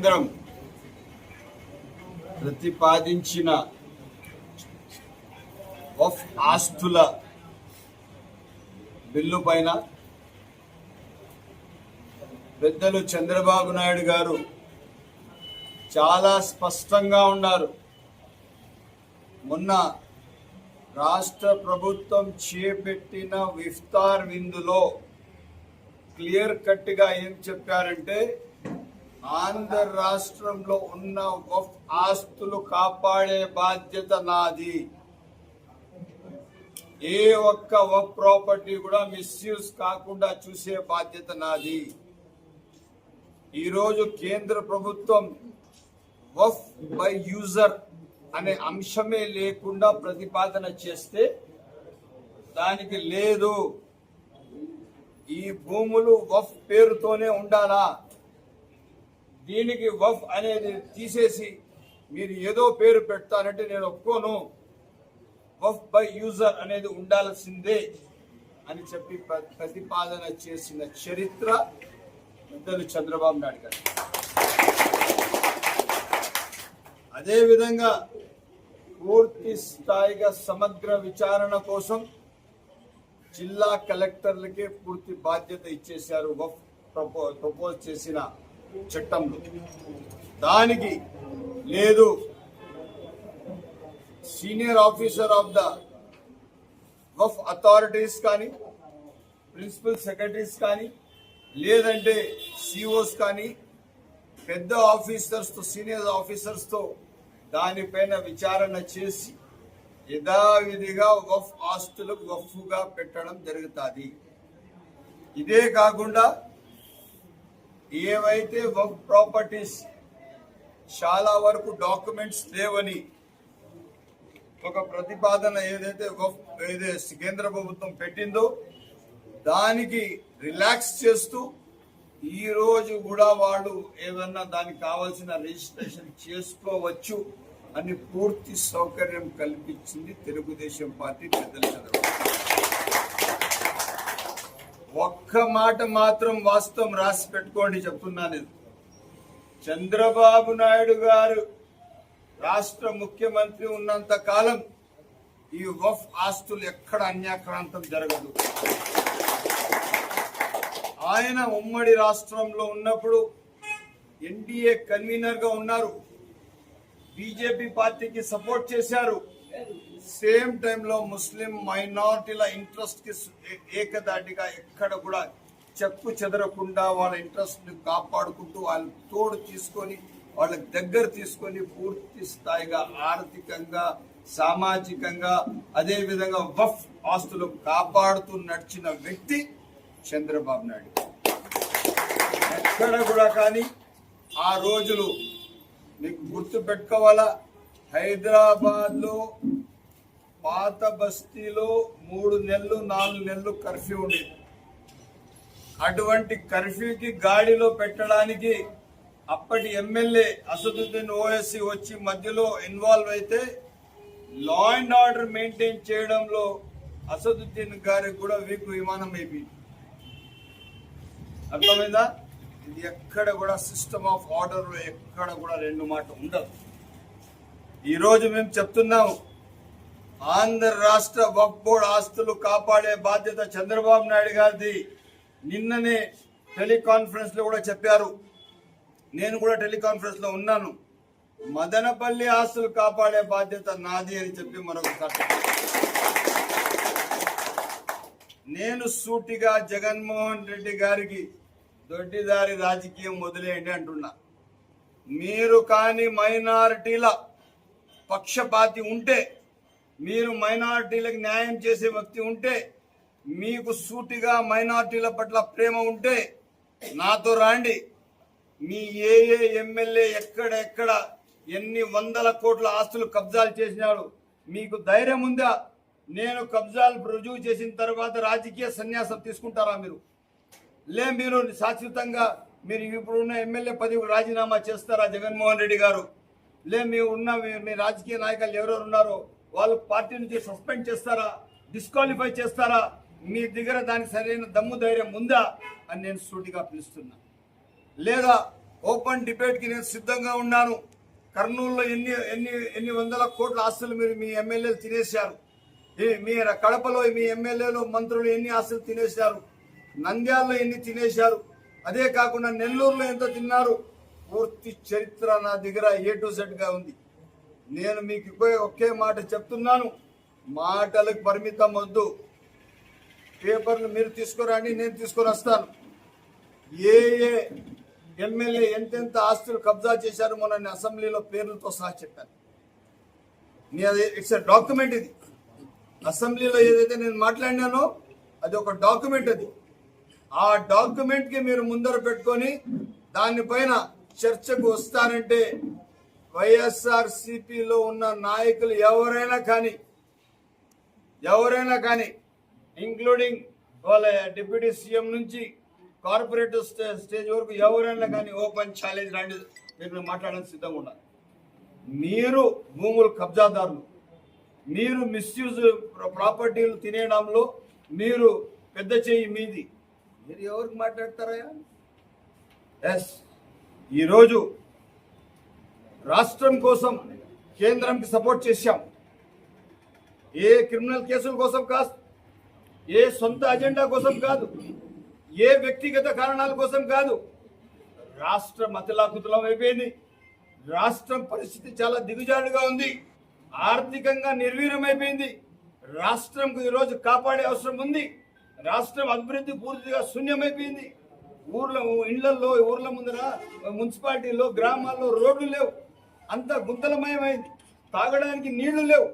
కేంద్రం ప్రతిపాదించిన వక్ఫ్ ఆస్తుల బిల్లు పైన పెద్దలు చంద్రబాబు నాయుడు గారు చాలా స్పష్టంగా ఉన్నారు. మొన్న రాష్ట్ర ప్రభుత్వం చేపట్టిన ఇఫ్తార్ విందులో క్లియర్ కట్గా ఏం చెప్పారంటే, ఆంధ్ర రాష్ట్రంలో ఉన్న వక్ఫ్ ఆస్తులు కాపాడే బాధ్యత నాది. ఏ ఒక్క వక్ఫ్ ప్రాపర్టీ కూడా మిస్యూజ్ కాకుండా చూసే బాధ్యత నాది. ఈరోజు కేంద్ర ప్రభుత్వం వక్ఫ్ బై యూజర్ అనే అంశమే లేకుండా ప్రతిపాదన చేస్తే, దానికి లేదు, ఈ భూములు వక్ఫ్ పేరుతోనే ఉండాలా, దీనికి వక్ఫ్ అనేది తీసేసి మీరు ఏదో పేరు పెడతానంటే నేను ఒప్పుకోను, వక్ఫ్ బై యూజర్ అనేది ఉండాల్సిందే అని చెప్పి ప్రతిపాదన చేసిన చరిత్ర పెద్దలు చంద్రబాబు నాయుడు గారు. అదేవిధంగా పూర్తి స్థాయిగా సమగ్ర విచారణ కోసం జిల్లా కలెక్టర్లకే పూర్తి బాధ్యత ఇచ్చేశారు వక్ఫ్ ప్రపోజ్ చేసిన చట్టంలో. దానికి లేదు, senior officer of the Waqf authorities కానీ, ప్రిన్సిపల్ సెక్రటరీస్ కానీ, లేదంటే సిఓస్ కానీ, పెద్ద ఆఫీసర్స్తో, సీనియర్ ఆఫీసర్స్తో దానిపైన విచారణ చేసి యథావిధిగా వక్ఫ్ ఆస్తులకు వక్ఫ్గా పెట్టడం జరుగుతుంది. ఇదే కాకుండా ఏవైతే వక్ఫ్ ప్రాపర్టీస్ చాలా వరకు డాక్యుమెంట్స్ లేవని ఒక ప్రతిపాదన ఏదైతే కేంద్ర ప్రభుత్వం పెట్టిందో దానికి రిలాక్స్ చేస్తూ ఈ రోజు కూడా వాళ్ళు ఏదన్నా దానికి కావాల్సిన రిజిస్ట్రేషన్ చేసుకోవచ్చు అని పూర్తి సౌకర్యం కల్పించింది తెలుగుదేశం పార్టీ పెద్దల చంద్రబాబు. ఒక్క మాట మాత్రం వాస్తవం రాసి పెట్టుకోండి చెప్తున్నాను, చంద్రబాబు నాయుడు గారు రాష్ట్ర ముఖ్యమంత్రి ఉన్నంత కాలం ఈ వక్ఫ్ ఆస్తులు ఎక్కడ అన్యాక్రాంతం జరగదు. ఆయన ఉమ్మడి రాష్ట్రంలో ఉన్నప్పుడు ఎన్డీఏ కన్వీనర్ గా ఉన్నారు, బీజేపీ పార్టీకి సపోర్ట్ చేశారు. సేమ్ టైంలో ముస్లిం మైనారిటీల ఇంట్రెస్ట్ కి ఏకదాటిగా ఎక్కడ కూడా చెక్కు చెదరకుండా వాళ్ళ ఇంట్రెస్ట్ ని కాపాడుకుంటూ వాళ్ళ తోడు తీసుకొని వాళ్ళ దగ్గర తీసుకొని పూర్తి స్థాయిగా ఆర్థికంగా, సామాజికంగా, అదే విధంగా వక్ఫ్ ఆస్తులు కాపాడుతూ నడిచిన వ్యక్తి చంద్రబాబు నాయుడు. ఎక్కడ కూడా కానీ ఆ రోజులు మీకు గుర్తు పెట్టుకోవాలా, హైదరాబాద్ లో పాత బస్తీలో 3 నెలలు 4 నెలలు కర్ఫ్యూ ఉండేది. అటువంటి కర్ఫ్యూకి గాడిలో పెట్టడానికి అప్పటి ఎమ్మెల్యే అసదుద్దీన్ ఓవైసీ వచ్చి మధ్యలో ఇన్వాల్వ్ అయితే లా అండ్ ఆర్డర్ మెయింటైన్ చేయడంలో అసదుద్దీన్ గారికి కూడా వీకు విమానం అయిపోయింది. అర్థమైందా? ఇది ఎక్కడ కూడా సిస్టమ్ ఆఫ్ ఆర్డర్ లో ఎక్కడ కూడా రెండు మాట ఉండదు. ఈరోజు మేము చెప్తున్నాము, ఆంధ్ర రాష్ట్ర వక్ఫ్ బోర్డు ఆస్తులు కాపాడే బాధ్యత చంద్రబాబు నాయుడు గారిది. నిన్ననే టెలికాన్ఫరెన్స్ లో కూడా చెప్పారు, నేను కూడా టెలికాన్ఫరెన్స్ లో ఉన్నాను, మదనపల్లి ఆస్తులు కాపాడే బాధ్యత నాది అని చెప్పి మరొకసారి నేను సూటిగా జగన్మోహన్ రెడ్డి గారికి దొడ్డిదారి రాజకీయం వదిలేయండి అంటున్నా. మీరు కానీ మైనారిటీల పక్షపాతి ఉంటే, మీరు మైనారిటీలకు న్యాయం చేసే వ్యక్తి ఉంటే, మీకు సూటిగా మైనారిటీల పట్ల ప్రేమ ఉంటే నాతో రాండి. మీ ఏ ఎమ్మెల్యే ఎక్కడెక్కడ ఎన్ని వందల కోట్ల ఆస్తులు కబ్జాలు చేసినాడు మీకు ధైర్యం ఉందా? నేను కబ్జాలు రుజువు చేసిన తర్వాత రాజకీయ సన్యాసం తీసుకుంటారా మీరు? మీరు శాశ్వతంగా మీరు ఇప్పుడున్న ఎమ్మెల్యే పదవికి రాజీనామా చేస్తారా జగన్మోహన్ రెడ్డి గారు? మీ రాజకీయ నాయకులు ఎవరెవరు ఉన్నారో వాళ్ళు పార్టీ నుంచి సస్పెండ్ చేస్తారా, డిస్క్వాలిఫై చేస్తారా? మీ దగ్గర దానికి సరైన దమ్ము ధైర్యం ఉందా అని నేను సూటిగా పిలుస్తున్నా. లేదా ఓపెన్ డిబేట్కి నేను సిద్ధంగా ఉన్నాను. కర్నూలులో ఎన్ని ఎన్ని ఎన్ని వందల కోట్ల ఆస్తులు మీరు మీ ఎమ్మెల్యేలు తినేశారు. మీ కడపలో మీ ఎమ్మెల్యేలు మంత్రులు ఎన్ని ఆస్తులు తినేశారు. నంద్యాలలో ఎన్ని తినేశారు. అదే కాకుండా నెల్లూరులో ఎంత తిన్నారు. పూర్తి చరిత్ర నా దగ్గర A to Z గా ఉంది. నేను మీకు ఒకే మాట చెప్తున్నాను, మాటలకు పరిమితం వద్దు. పేపర్లు మీరు తీసుకురండి, నేను తీసుకొని వస్తాను. ఏ ఎమ్మెల్యే ఎంతెంత ఆస్తులు కబ్జా చేశారు మొన్న అసెంబ్లీలో పేర్లతో సహా చెప్పాను. It's a document. ఇది అసెంబ్లీలో ఏదైతే నేను మాట్లాడినానో అది ఒక డాక్యుమెంట్. అది ఆ డాక్యుమెంట్ కి మీరు ముందర పెట్టుకొని దానిపైన చర్చకు వస్తారంటే వైఎస్ఆర్సీపీలో ఉన్న నాయకులు ఎవరైనా కానీ ఇంక్లూడింగ్ వాళ్ళ డిప్యూటీ సీఎం నుంచి కార్పొరేటివ్ స్టేజ్ వరకు ఎవరైనా కానీ ఓపెన్ ఛాలెంజ్ రండి, మీరు మాట్లాడడానికి సిద్ధంగా ఉన్నారు. మీరు భూములు కబ్జాదారులు, మీరు మిస్యూజ్ ప్రాపర్టీలు తినేయడంలో మీరు పెద్ద చేయి మీది. మీరు ఎవరికి మాట్లాడతారా? ఎస్, ఈరోజు రాష్ట్రం కోసం కేంద్రంకి సపోర్ట్ చేశాం. ఏ క్రిమినల్ కేసుల కోసం కాదు, ఏ సొంత అజెండా కోసం కాదు, ఏ వ్యక్తిగత కారణాల కోసం కాదు. రాష్ట్రం అతలాకుతలం అయిపోయింది. రాష్ట్రం పరిస్థితి చాలా దిగుజారుగా ఉంది. ఆర్థికంగా నిర్వీర్యమైపోయింది. రాష్ట్రంకు ఈరోజు కాపాడే అవసరం ఉంది. రాష్ట్రం అభివృద్ధి పూర్తిగా శూన్యమైపోయింది. ఊర్ల ముందర మున్సిపాలిటీలో గ్రామాల్లో రోడ్లు లేవు, అంతా గుంతలమయమైంది. తాగడానికి నీళ్లు లేవు.